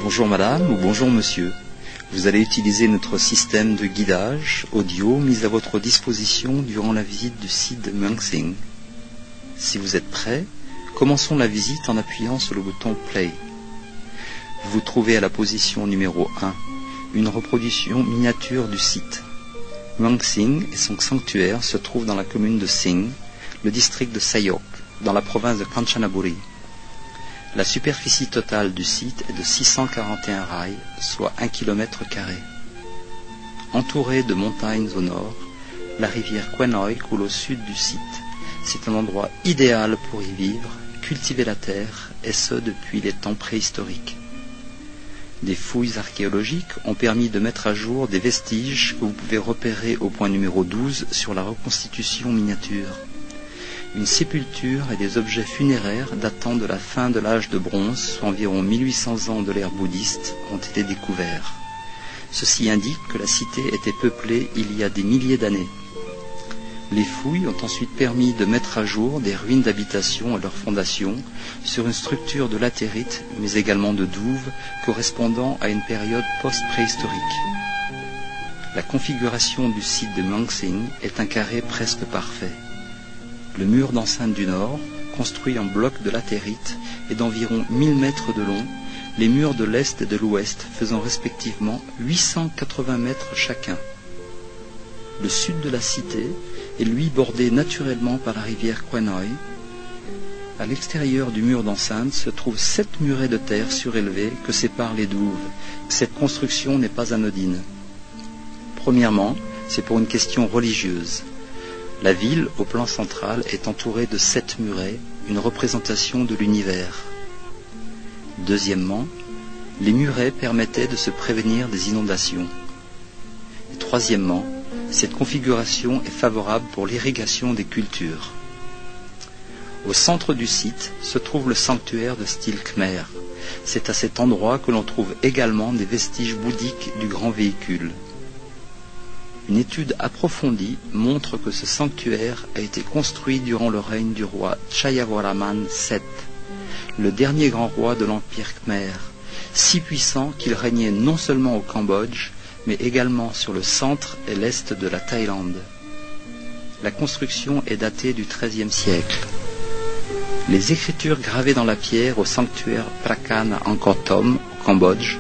Bonjour madame ou bonjour monsieur. Vous allez utiliser notre système de guidage audio mis à votre disposition durant la visite du site de Muang Sing. Si vous êtes prêts, commençons la visite en appuyant sur le bouton Play. Vous vous trouvez à la position numéro 1, une reproduction miniature du site. Muang Sing et son sanctuaire se trouvent dans la commune de Sing, le district de Sayok, dans la province de Kanchanaburi. La superficie totale du site est de 641 rails, soit 1 km². Entouré de montagnes au nord, la rivière Quenoy coule au sud du site. C'est un endroit idéal pour y vivre, cultiver la terre, et ce depuis les temps préhistoriques. Des fouilles archéologiques ont permis de mettre à jour des vestiges que vous pouvez repérer au point numéro 12 sur la reconstitution miniature. Une sépulture et des objets funéraires datant de la fin de l'âge de bronze, soit environ 1800 ans de l'ère bouddhiste, ont été découverts. Ceci indique que la cité était peuplée il y a des milliers d'années. Les fouilles ont ensuite permis de mettre à jour des ruines d'habitation et leurs fondations sur une structure de latérite, mais également de douves, correspondant à une période post-préhistorique. La configuration du site de Muang Sing est un carré presque parfait. Le mur d'enceinte du nord, construit en blocs de latérite, est d'environ 1000 mètres de long, les murs de l'est et de l'ouest faisant respectivement 880 mètres chacun. Le sud de la cité est lui bordé naturellement par la rivière Quenoy. À l'extérieur du mur d'enceinte se trouvent 7 murets de terre surélevés que séparent les douves. Cette construction n'est pas anodine. Premièrement, c'est pour une question religieuse. La ville, au plan central, est entourée de 7 murets, une représentation de l'univers. Deuxièmement, les murets permettaient de se prévenir des inondations. Et troisièmement, cette configuration est favorable pour l'irrigation des cultures. Au centre du site se trouve le sanctuaire de style khmer. C'est à cet endroit que l'on trouve également des vestiges bouddhiques du grand véhicule. Une étude approfondie montre que ce sanctuaire a été construit durant le règne du roi Chayavaraman VII, le dernier grand roi de l'Empire khmer, si puissant qu'il régnait non seulement au Cambodge, mais également sur le centre et l'est de la Thaïlande. La construction est datée du XIIIe siècle. Les écritures gravées dans la pierre au sanctuaire Prakan à Angkor Thom, au Cambodge,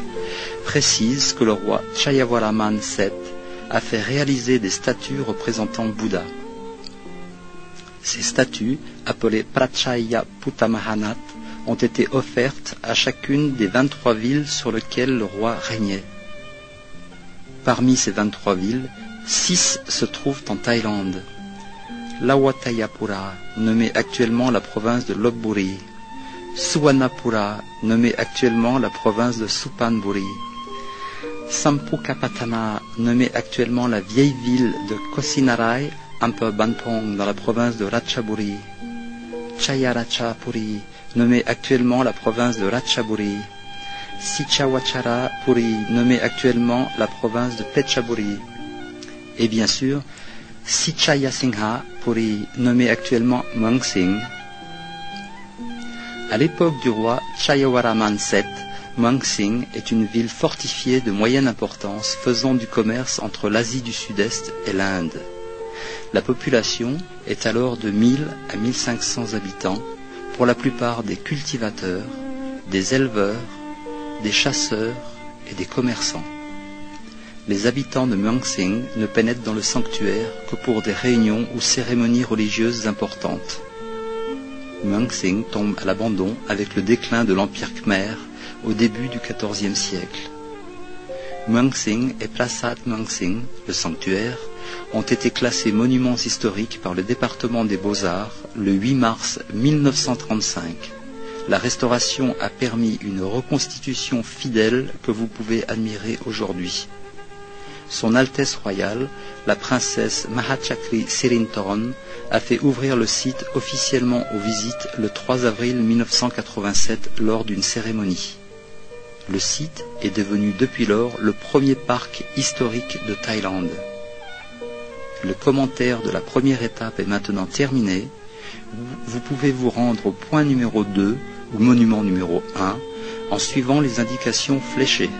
précisent que le roi Chayavaraman VII a fait réaliser des statues représentant Bouddha. Ces statues, appelées Prachaya Putamahanat, ont été offertes à chacune des 23 villes sur lesquelles le roi régnait. Parmi ces 23 villes, 6 se trouvent en Thaïlande. Lawatayapura, nommée actuellement la province de Lopburi, Suvarnapura, nommée actuellement la province de Suphanburi, Sampukapatana, nommée actuellement la vieille ville de Kosinarai, Ampel Bantong, dans la province de Ratchaburi, Chayarachapuri, nommée actuellement la province de Ratchaburi, Sichawachara Puri, nommée actuellement la province de Phetchaburi, et bien sûr Sichayasingha Puri, nommée actuellement Muang Sing. À l'époque du roi Chayavaraman VII, Muang Sing est une ville fortifiée de moyenne importance faisant du commerce entre l'Asie du Sud-Est et l'Inde. La population est alors de 1000 à 1500 habitants, pour la plupart des cultivateurs, des éleveurs, des chasseurs et des commerçants. Les habitants de Muang Sing ne pénètrent dans le sanctuaire que pour des réunions ou cérémonies religieuses importantes. Muang Sing tombe à l'abandon avec le déclin de l'Empire khmer au début du XIVe siècle. Muang Sing et Prasat Muang Sing, le sanctuaire, ont été classés monuments historiques par le département des Beaux-Arts le 8 mars 1935. La restauration a permis une reconstitution fidèle que vous pouvez admirer aujourd'hui. Son Altesse royale, la princesse Mahachakri Sirinthorn, a fait ouvrir le site officiellement aux visites le 3 avril 1987 lors d'une cérémonie. Le site est devenu depuis lors le premier parc historique de Thaïlande. Le commentaire de la première étape est maintenant terminé. Vous pouvez vous rendre au point numéro 2 ou monument numéro 1 en suivant les indications fléchées.